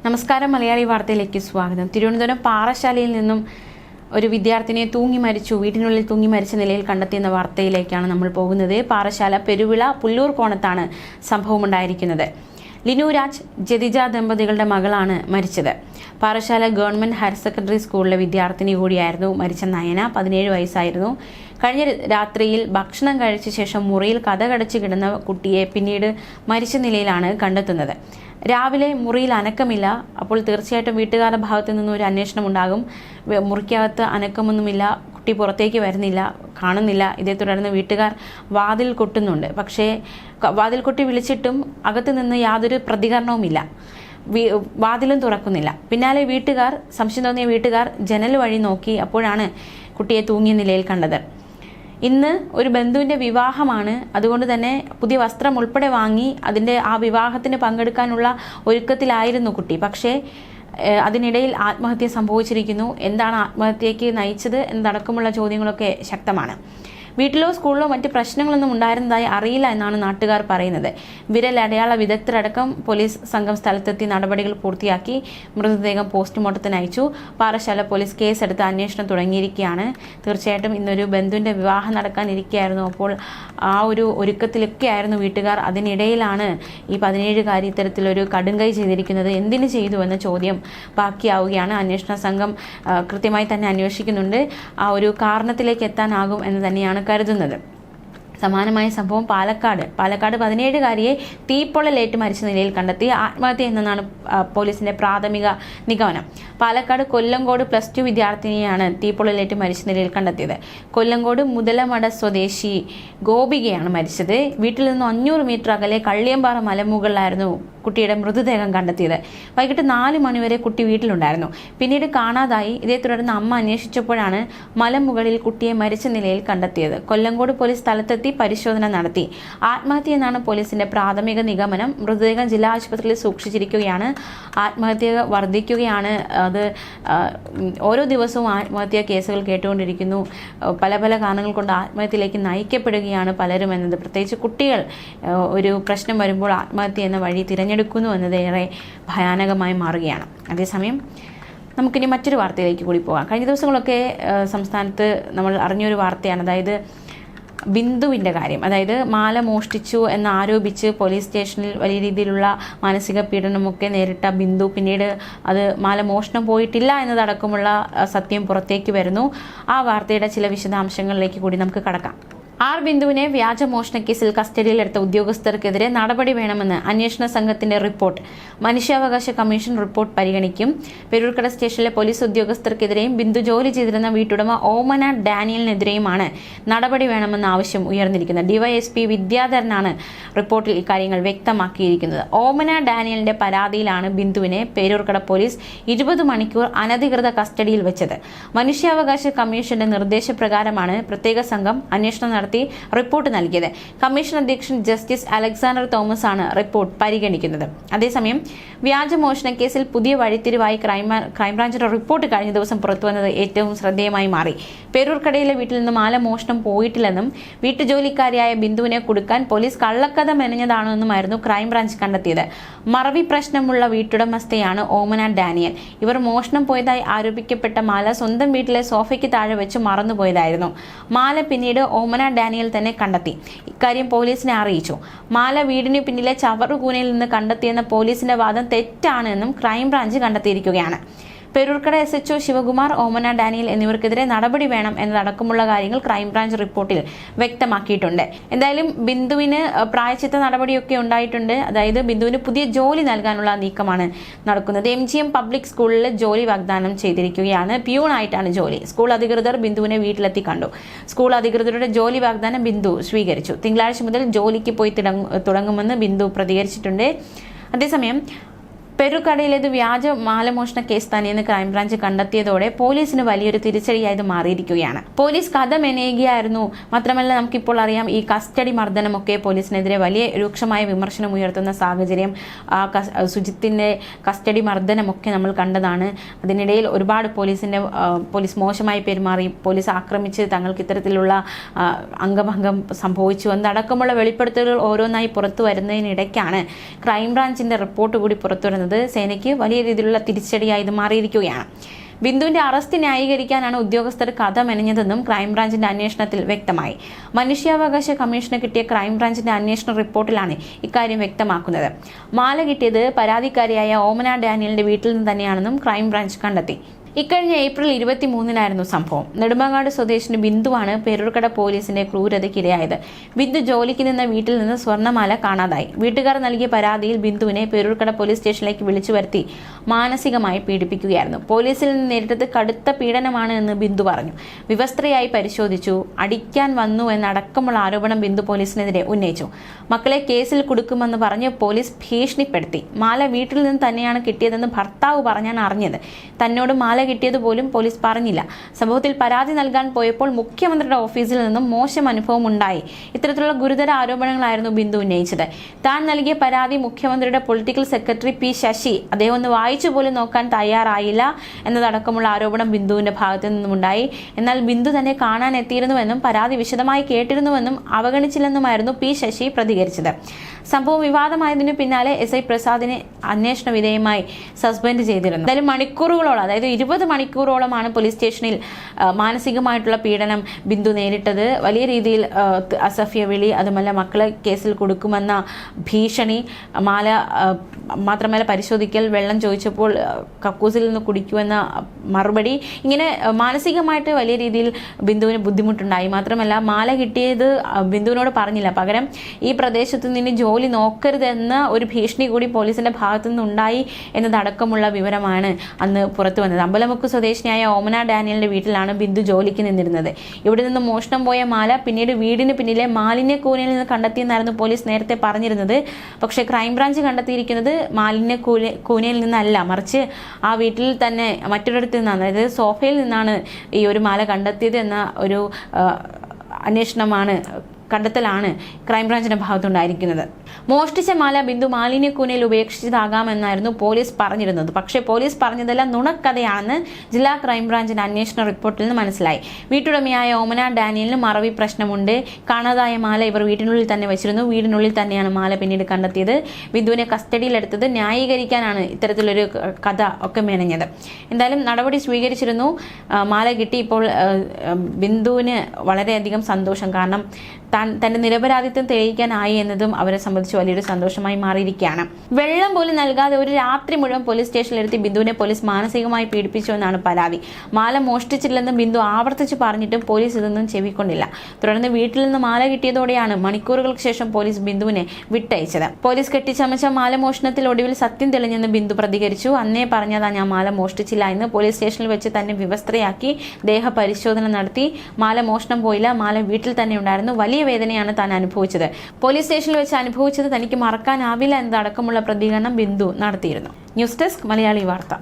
നമസ്കാരം. മലയാളി വാർത്തയിലേക്ക് സ്വാഗതം. തിരുവനന്തപുരം പാറശാലയിൽ നിന്നും ഒരു വിദ്യാർത്ഥിനിയെ തൂങ്ങി മരിച്ചു, വീട്ടിനുള്ളിൽ തൂങ്ങി മരിച്ച നിലയിൽ കണ്ടെത്തിയെന്ന വാർത്തയിലേക്കാണ് നമ്മൾ പോകുന്നത്. പാറശാല പെരുവിള പുല്ലൂർ കോണത്താണ് സംഭവമുണ്ടായിരിക്കുന്നത്. ലിനു രാജ്, ജതിജ ദമ്പതികളുടെ മകളാണ് മരിച്ചത്. പാറശാല ഗവൺമെന്റ് ഹയർ സെക്കൻഡറി സ്കൂളിലെ വിദ്യാർത്ഥിനി കൂടിയായിരുന്നു മരിച്ച നയന. 17 വയസ്സായിരുന്നു. കഴിഞ്ഞ രാത്രിയിൽ ഭക്ഷണം കഴിച്ച ശേഷം മുറിയിൽ കതകടച്ച് കിടന്ന കുട്ടിയെ പിന്നീട് മരിച്ച നിലയിലാണ് കണ്ടെത്തുന്നത്. രാവിലെ മുറിയിൽ അനക്കമില്ല. അപ്പോൾ തീർച്ചയായിട്ടും വീട്ടുകാരുടെ ഭാഗത്തു നിന്നും ഒരു അന്വേഷണം ഉണ്ടാകും. മുറിക്കകത്ത് അനക്കമൊന്നുമില്ല, കുട്ടി പുറത്തേക്ക് വരുന്നില്ല, കാണുന്നില്ല. ഇതേ തുടർന്ന് വീട്ടുകാർ വാതിൽ കൊട്ടുന്നുണ്ട്. പക്ഷേ വാതിൽ കൊട്ടി വിളിച്ചിട്ടും അകത്ത് നിന്ന് യാതൊരു പ്രതികരണവുമില്ല. വാതിലും തുറക്കുന്നില്ല. പിന്നാലെ സംശയം തോന്നിയ വീട്ടുകാർ ജനൽ വഴി നോക്കി. അപ്പോഴാണ് കുട്ടിയെ തൂങ്ങിയ നിലയിൽ കണ്ടത്. ഇന്ന് ഒരു ബന്ധുവിൻ്റെ വിവാഹമാണ്. അതുകൊണ്ട് തന്നെ പുതിയ വസ്ത്രം ഉൾപ്പെടെ വാങ്ങി ആ വിവാഹത്തിന് പങ്കെടുക്കാനുള്ള ഒരുക്കത്തിലായിരുന്നു കുട്ടി. പക്ഷേ അതിനിടയിൽ ആത്മഹത്യ സംഭവിച്ചിരിക്കുന്നു. എന്താണ് ആത്മഹത്യയ്ക്ക് നയിച്ചത് എന്നതടക്കമുള്ള ചോദ്യങ്ങളൊക്കെ ശക്തമാണ്. വീട്ടിലോ സ്കൂളിലോ മറ്റ് പ്രശ്നങ്ങളൊന്നും ഉണ്ടായിരുന്നതായി അറിയില്ല എന്നാണ് നാട്ടുകാർ പറയുന്നത്. വിരലടയാള വിദഗ്ധരടക്കം പോലീസ് സംഘം സ്ഥലത്തെത്തി നടപടികൾ പൂർത്തിയാക്കി മൃതദേഹം പോസ്റ്റ്മോർട്ടത്തിന് അയച്ചു. പാറശാല പോലീസ് കേസെടുത്ത് അന്വേഷണം തുടങ്ങിയിരിക്കുകയാണ്. തീർച്ചയായിട്ടും ഇന്നൊരു ബന്ധുവിൻ്റെ വിവാഹം നടക്കാനിരിക്കുകയായിരുന്നു. അപ്പോൾ ആ ഒരു ഒരുക്കത്തിലൊക്കെ ആയിരുന്നു വീട്ടുകാർ. അതിനിടയിലാണ് ഈ 17-കാരി ഇത്തരത്തിലൊരു കടുങ്കൈ ചെയ്തിരിക്കുന്നത്. എന്തിനു ചെയ്തു എന്ന ചോദ്യം ബാക്കിയാവുകയാണ്. അന്വേഷണ സംഘം കൃത്യമായി തന്നെ അന്വേഷിക്കുന്നുണ്ട്. ആ ഒരു കാരണത്തിലേക്ക് എത്താനാകും എന്ന് തന്നെയാണ് കരുതുന്നത്. സമാനമായ സംഭവം പാലക്കാട് 17-കാരിയെ തീപ്പൊള്ളലേറ്റ് മരിച്ച നിലയിൽ കണ്ടെത്തി. ആത്മഹത്യ എന്നാണ് പോലീസിന്റെ പ്രാഥമിക നിഗമനം. പാലക്കാട് കൊല്ലങ്കോട് +2 വിദ്യാർത്ഥിനിയാണ് തീപ്പൊള്ളലേറ്റ് മരിച്ച നിലയിൽ കണ്ടെത്തിയത്. കൊല്ലങ്കോട് മുതലമട സ്വദേശി ഗോപികയാണ് മരിച്ചത്. വീട്ടിൽ നിന്നും 500 മീറ്റർ അകലെ കള്ളിയമ്പാറ മലമുകളിലായിരുന്നു കുട്ടിയുടെ മൃതദേഹം കണ്ടെത്തിയത്. വൈകിട്ട് 4 മണിവരെ കുട്ടി വീട്ടിലുണ്ടായിരുന്നു. പിന്നീട് കാണാതായി. ഇതേ തുടർന്ന് അമ്മ അന്വേഷിച്ചപ്പോഴാണ് മലമുകളിൽ കുട്ടിയെ മരിച്ച നിലയിൽ കണ്ടെത്തിയത്. കൊല്ലങ്കോട് പോലീസ് സ്ഥലത്തെത്തി പരിശോധന നടത്തി. ആത്മഹത്യ എന്നാണ് പോലീസിന്റെ പ്രാഥമിക നിഗമനം. മൃതദേഹം ജില്ലാ ആശുപത്രിയിൽ സൂക്ഷിച്ചിരിക്കുകയാണ്. ആത്മഹത്യ വർദ്ധിക്കുകയാണ്. അത് ഓരോ ദിവസവും ആത്മഹത്യാ കേസുകൾ കേട്ടുകൊണ്ടിരിക്കുന്നു. പല കാരണങ്ങൾ കൊണ്ട് ആത്മഹത്യയിലേക്ക് നയിക്കപ്പെടുകയാണ് പലരും എന്നത്. പ്രത്യേകിച്ച് കുട്ടികൾ ഒരു പ്രശ്നം വരുമ്പോൾ ആത്മഹത്യ എന്ന വഴി തിരഞ്ഞെടുക്കുന്നു എന്നത് ഏറെ ഭയാനകമായി മാറുകയാണ്. അതേസമയം നമുക്കിനി മറ്റൊരു വാർത്തയിലേക്ക് കൂടി പോകാം. കഴിഞ്ഞ ദിവസങ്ങളൊക്കെ സംസ്ഥാനത്ത് നമ്മൾ അറിഞ്ഞൊരു വാർത്തയാണ്. അതായത് ബിന്ദുവിൻ്റെ കാര്യം. അതായത് മാല മോഷ്ടിച്ചു എന്നാരോപിച്ച് പോലീസ് സ്റ്റേഷനിൽ വലിയ രീതിയിലുള്ള മാനസിക പീഡനമൊക്കെ നേരിട്ട ബിന്ദു പിന്നീട് അത് മാല മോഷണം പോയിട്ടില്ല എന്നതടക്കമുള്ള സത്യം പുറത്തേക്ക് വരുന്നു. ആ വാർത്തയുടെ ചില വിശദാംശങ്ങളിലേക്ക് കൂടി നമുക്ക് കടക്കാം. ബിന്ദുവിനെ വ്യാജമോഷണ കേസിൽ കസ്റ്റഡിയിലെടുത്ത ഉദ്യോഗസ്ഥർക്കെതിരെ നടപടി വേണമെന്ന് അന്വേഷണ സംഘത്തിന്റെ റിപ്പോർട്ട്. മനുഷ്യാവകാശ കമ്മീഷൻ റിപ്പോർട്ട് പരിഗണിക്കും. പെരൂർക്കട സ്റ്റേഷനിലെ പോലീസ് ഉദ്യോഗസ്ഥർക്കെതിരെയും ബിന്ദു ജോലി ചെയ്തിരുന്ന വീട്ടുടമ ഓമന ഡാനിയലിനെതിരെയുമാണ് നടപടി വേണമെന്ന ആവശ്യം ഉയർന്നിരിക്കുന്നത്. ഡിവൈഎസ്പി വിദ്യാധരനാണ് റിപ്പോർട്ടിൽ ഇക്കാര്യങ്ങൾ വ്യക്തമാക്കിയിരിക്കുന്നത്. ഓമന ഡാനിയലിന്റെ പരാതിയിലാണ് ബിന്ദുവിനെ പേരൂർക്കട പോലീസ് 20 മണിക്കൂർ അനധികൃത കസ്റ്റഡിയിൽ വെച്ചത്. മനുഷ്യാവകാശ കമ്മീഷന്റെ നിർദ്ദേശപ്രകാരമാണ് പ്രത്യേക സംഘം അന്വേഷണം നടത്തി റിപ്പോർട്ട് നൽകിയത്. കമ്മീഷൻ അധ്യക്ഷൻ ജസ്റ്റിസ് അലക്സാണ്ടർ തോമസ് ആണ് റിപ്പോർട്ട് പരിഗണിക്കുന്നത്. അതേസമയം വ്യാജമോഷണ കേസിൽ പുതിയ വഴിത്തിരിവായി ക്രൈംബ്രാഞ്ചിന്റെ റിപ്പോർട്ട് കഴിഞ്ഞ ദിവസം പുറത്തുവന്നത് ഏറ്റവും ശ്രദ്ധേയമായി മാറി. പേരൂർക്കടയിലെ വീട്ടിൽ നിന്ന് മാല മോഷണം പോയിട്ടില്ലെന്നും വീട്ടുജോലിക്കാരിയായ ബിന്ദുവിനെ കൊടുക്കാൻ പോലീസ് കള്ളക്കഥ മെനഞ്ഞതാണെന്നുമായിരുന്നു ക്രൈംബ്രാഞ്ച് കണ്ടെത്തിയത്. മറവി പ്രശ്നമുള്ള വീട്ടുടമസ്ഥയാണ് ഓമന ഡാനിയൽ. ഇവർ മോഷണം പോയതായി ആരോപിക്കപ്പെട്ട മാല സ്വന്തം വീട്ടിലെ സോഫയ്ക്ക് താഴെ വെച്ച് മറന്നുപോയതായിരുന്നു. മാല പിന്നീട് ഓമന ഡാനിയൽ തന്നെ കണ്ടെത്തി. ഇക്കാര്യം പോലീസിനെ അറിയിച്ചു. മാല വീടിന് പിന്നിലെ ചവറുകൂനയിൽ നിന്ന് കണ്ടെത്തിയെന്ന പോലീസിന്റെ വാദം തെറ്റാണ് എന്നും ക്രൈംബ്രാഞ്ച് കണ്ടെത്തിയിരിക്കുകയാണ്. പേരൂർക്കട SHO ശിവകുമാർ, ഓമന ഡാനിയൽ എന്നിവർക്കെതിരെ നടപടി വേണം എന്നതടക്കമുള്ള കാര്യങ്ങൾ ക്രൈംബ്രാഞ്ച് റിപ്പോർട്ടിൽ വ്യക്തമാക്കിയിട്ടുണ്ട്. എന്തായാലും ബിന്ദുവിന് പ്രായശ്ചിത്ത നടപടിയൊക്കെ ഉണ്ടായിട്ടുണ്ട്. അതായത് ബിന്ദുവിന് പുതിയ ജോലി നൽകാനുള്ള നീക്കമാണ് നടക്കുന്നത്. MGM പബ്ലിക് സ്കൂളിൽ ജോലി വാഗ്ദാനം ചെയ്തിരിക്കുകയാണ്. പ്യൂണായിട്ടാണ് ജോലി. സ്കൂൾ അധികൃതർ ബിന്ദുവിനെ വീട്ടിലെത്തി കണ്ടു. സ്കൂൾ അധികൃതരുടെ ജോലി വാഗ്ദാനം ബിന്ദു സ്വീകരിച്ചു. തിങ്കളാഴ്ച മുതൽ ജോലിക്ക് പോയി തുടങ്ങുമെന്ന് ബിന്ദു പ്രതികരിച്ചിട്ടുണ്ട്. അതേസമയം പെരുക്കടയിലേത് വ്യാജ മാലമോഷണ കേസ് തന്നെയെന്ന് ക്രൈംബ്രാഞ്ച് കണ്ടെത്തിയതോടെ പോലീസിന് വലിയൊരു തിരിച്ചടിയായത് മാറിയിരിക്കുകയാണ്. പോലീസ് കഥ മെനയുകയായിരുന്നു. മാത്രമല്ല നമുക്കിപ്പോൾ അറിയാം, ഈ കസ്റ്റഡി മർദ്ദനമൊക്കെ പോലീസിനെതിരെ വലിയ രൂക്ഷമായ വിമർശനം ഉയർത്തുന്ന സാഹചര്യം. സുജിത്തിന്റെ കസ്റ്റഡി മർദ്ദനമൊക്കെ നമ്മൾ കണ്ടതാണ്. അതിനിടയിൽ ഒരുപാട് പോലീസ് മോശമായി പെരുമാറി, പോലീസ് ആക്രമിച്ച് തങ്ങൾക്ക് ഇത്തരത്തിലുള്ള അംഗഭംഗം സംഭവിച്ചു എന്നടക്കമുള്ള വെളിപ്പെടുത്തലുകൾ ഓരോന്നായി പുറത്തു വരുന്നതിനിടയ്ക്കാണ് ക്രൈംബ്രാഞ്ചിന്റെ റിപ്പോർട്ട് കൂടി പുറത്തു വരുന്നത്. എന്നത് സേനയ്ക്ക് വലിയ രീതിയിലുള്ള തിരിച്ചടിയായി ഇത് മാറിയിരിക്കുകയാണ്. ബിന്ദുവിന്റെ അറസ്റ്റ് ന്യായീകരിക്കാനാണ് ഉദ്യോഗസ്ഥർ കഥ മെനഞ്ഞതെന്നും ക്രൈംബ്രാഞ്ചിന്റെ അന്വേഷണത്തിൽ വ്യക്തമായി. മനുഷ്യാവകാശ കമ്മീഷന് കിട്ടിയ ക്രൈംബ്രാഞ്ചിന്റെ അന്വേഷണ റിപ്പോർട്ടിലാണ് ഇക്കാര്യം വ്യക്തമാക്കുന്നത്. മാല കിട്ടിയത് പരാതിക്കാരിയായ ഓമന ഡാനിയലിന്റെ വീട്ടിൽ നിന്ന് തന്നെയാണെന്നും ക്രൈംബ്രാഞ്ച് കണ്ടെത്തി. ഇക്കഴിഞ്ഞ ഏപ്രിൽ 23-നായിരുന്നു സംഭവം. നെടുമങ്ങാട് സ്വദേശിനി ബിന്ദുവാണ് പേരൂർക്കട പോലീസിന്റെ ക്രൂരതയ്ക്കിരയായത്. ബിന്ദു ജോലിക്ക് നിന്ന വീട്ടിൽ നിന്ന് സ്വർണ്ണമാല കാണാതായി. വീട്ടുകാർ നൽകിയ പരാതിയിൽ ബിന്ദുവിനെ പേരൂർക്കട പോലീസ് സ്റ്റേഷനിലേക്ക് വിളിച്ചു വരുത്തി മാനസികമായി പീഡിപ്പിക്കുകയായിരുന്നു. പോലീസിൽ നിന്ന് നേരിട്ടത് കടുത്ത പീഡനമാണ് എന്ന് ബിന്ദു പറഞ്ഞു. വിവസ്ത്രയായി പരിശോധിച്ചു, അടിക്കാൻ വന്നു എന്നടക്കമുള്ള ആരോപണം ബിന്ദു പോലീസിനെതിരെ ഉന്നയിച്ചു. മക്കളെ കേസിൽ കൊടുക്കുമെന്ന് പറഞ്ഞ് പോലീസ് ഭീഷണിപ്പെടുത്തി. മാല വീട്ടിൽ നിന്ന് തന്നെയാണ് കിട്ടിയതെന്ന് ഭർത്താവ് പറഞ്ഞാണ് അറിഞ്ഞത്. തന്നോട് മാല കിട്ടിയതുപോലും പോലീസ് പറഞ്ഞില്ല. സംഭവത്തിൽ പരാതി നൽകാൻ പോയപ്പോൾ മുഖ്യമന്ത്രിയുടെ ഓഫീസിൽ നിന്നും മോശം അനുഭവം ഉണ്ടായി. ഇത്തരത്തിലുള്ള ഗുരുതര ആരോപണങ്ങളായിരുന്നു ബിന്ദു ഉന്നയിച്ചത്. താൻ നൽകിയ പരാതി മുഖ്യമന്ത്രിയുടെ പൊളിറ്റിക്കൽ സെക്രട്ടറി പി ശശി അദ്ദേഹം ഒന്ന് വായിച്ചു പോലും നോക്കാൻ തയ്യാറായില്ല എന്നതടക്കമുള്ള ആരോപണം ബിന്ദുവിന്റെ ഭാഗത്തു നിന്നുമുണ്ടായി. എന്നാൽ ബിന്ദു തന്നെ കാണാൻ എത്തിയിരുന്നുവെന്നും പരാതി വിശദമായി കേട്ടിരുന്നുവെന്നും അവഗണിച്ചില്ലെന്നുമായിരുന്നു പി ശശി പ്രതികരിച്ചത്. സംഭവം വിവാദമായതിനു പിന്നാലെ SI പ്രസാദിനെ അന്വേഷണ വിധേയമായി സസ്പെൻഡ് ചെയ്തിരുന്നു. എന്തായാലും മണിക്കൂറുകളോളം, അതായത് 20 മണിക്കൂറോളമാണ് പോലീസ് സ്റ്റേഷനിൽ മാനസികമായിട്ടുള്ള പീഡനം ബിന്ദു നേരിട്ടത്. വലിയ രീതിയിൽ അസഭ്യ വിളി, അതുമല്ല മക്കളെ കേസിൽ കൊടുക്കുമെന്ന ഭീഷണി, മാല മാത്രമല്ല പരിശോധിക്കൽ, വെള്ളം ചോദിച്ചപ്പോൾ കക്കൂസിൽ നിന്ന് കുടിക്കുമെന്ന മറുപടി, ഇങ്ങനെ മാനസികമായിട്ട് വലിയ രീതിയിൽ ബിന്ദുവിന് ബുദ്ധിമുട്ടുണ്ടായി. മാത്രമല്ല മാല കിട്ടിയത് ബിന്ദുവിനോട് പറഞ്ഞില്ല, പകരം ഈ പ്രദേശത്ത് നിന്ന് ജോലി നോക്കരുതെന്ന ഒരു ഭീഷണി കൂടി പോലീസിന്റെ ഭാഗത്തു നിന്നുണ്ടായി എന്നതടക്കമുള്ള വിവരമാണ് അന്ന് പുറത്തു വന്നത്. അമ്പലമുക്ക് സ്വദേശിനിയായ ഓമന ഡാനിയലിന്റെ വീട്ടിലാണ് ബിന്ദു ജോലിക്ക് നിന്നിരുന്നത്. ഇവിടെ നിന്ന് മോഷണം പോയ മാല പിന്നീട് വീടിന് പിന്നിലെ മാലിന്യ കൂനയിൽ നിന്ന് കണ്ടെത്തിയെന്നായിരുന്നു പോലീസ് നേരത്തെ പറഞ്ഞിരുന്നത്. പക്ഷേ ക്രൈംബ്രാഞ്ച് കണ്ടെത്തിയിരിക്കുന്നത് മാലിന്യ കൂനയിൽ നിന്നല്ല, മറിച്ച് ആ വീട്ടിൽ തന്നെ മറ്റൊരിടത്ത് നിന്നാണ്, അതായത് സോഫയിൽ നിന്നാണ് ഈ ഒരു മാല കണ്ടെത്തിയത് എന്ന ഒരു കണ്ടെത്തലാണ് ക്രൈംബ്രാഞ്ചിന്റെ ഭാഗത്തുണ്ടായിരിക്കുന്നത്. മോഷ്ടിച്ച മാല ബിന്ദു മാലിന്യക്കൂനയിൽ ഉപേക്ഷിച്ചതാകാമെന്നായിരുന്നു പോലീസ് പറഞ്ഞിരുന്നത്. പക്ഷേ പോലീസ് പറഞ്ഞതെല്ലാം നുണക്കഥയാണെന്ന് ജില്ലാ ക്രൈംബ്രാഞ്ചിന്റെ അന്വേഷണ റിപ്പോർട്ടിൽ നിന്ന് മനസ്സിലായി. വീട്ടുടമയായ ഓമന ഡാനിയലിന് മറവി പ്രശ്നമുണ്ട്. കാണാതായ മാല ഇവർ വീടിനുള്ളിൽ തന്നെ വെച്ചിരുന്നു. വീടിനുള്ളിൽ തന്നെയാണ് മാല പിന്നീട് കണ്ടെത്തിയത്. ബിന്ദുവിനെ കസ്റ്റഡിയിലെടുത്തത് ന്യായീകരിക്കാനാണ് ഇത്തരത്തിലൊരു കഥ ഒക്കെ മെനഞ്ഞത്. എന്തായാലും നടപടി സ്വീകരിച്ചിരുന്നു. മാല കിട്ടി. ഇപ്പോൾ ബിന്ദുവിന് വളരെയധികം സന്തോഷം. കാരണം തന്റെ നിരപരാധിത്വം തെളിയിക്കാനായി എന്നതും അവരെ സംബന്ധിച്ച് വലിയൊരു സന്തോഷമായി മാറിയിരിക്കുകയാണ്. വെള്ളം പോലും നൽകാതെ ഒരു രാത്രി മുഴുവൻ പോലീസ് സ്റ്റേഷനിലെത്തി ബിന്ദുവിനെ പോലീസ് മാനസികമായി പീഡിപ്പിച്ചു എന്നാണ് പരാതി. മാല മോഷ്ടിച്ചിട്ടില്ലെന്ന് ബിന്ദു ആവർത്തിച്ച് പറഞ്ഞിട്ടും പോലീസ് ഇതൊന്നും ചെവിക്കൊണ്ടില്ല. തുടർന്ന് വീട്ടിൽ നിന്ന് മാല കിട്ടിയതോടെയാണ് മണിക്കൂറുകൾക്ക് ശേഷം പോലീസ് ബിന്ദുവിനെ വിട്ടയച്ചത്. പോലീസ് കെട്ടിച്ചമച്ച മാല മോഷണത്തിൽ ഒടുവിൽ സത്യം തെളിഞ്ഞെന്ന് ബിന്ദു പ്രതികരിച്ചു. അന്നേ പറഞ്ഞതാ ഞാൻ മാല മോഷ്ടിച്ചില്ല എന്ന്. പോലീസ് സ്റ്റേഷനിൽ വെച്ച് തന്നെ വിവസ്ത്രയാക്കി ദേഹ പരിശോധന നടത്തി. മാല മോഷണം പോയില്ല, മാല വീട്ടിൽ തന്നെ ഉണ്ടായിരുന്നു. വലിയ വേദനയാണ് താൻ അനുഭവിച്ചത്. പോലീസ് സ്റ്റേഷനിൽ വെച്ച് അനുഭവിച്ചത് തനിക്ക് മറക്കാനാവില്ല എന്നതടക്കമുള്ള പ്രതികരണം ബിന്ദു നടത്തിയിരുന്നു. ന്യൂസ് ഡെസ്ക് മലയാളി വാർത്ത.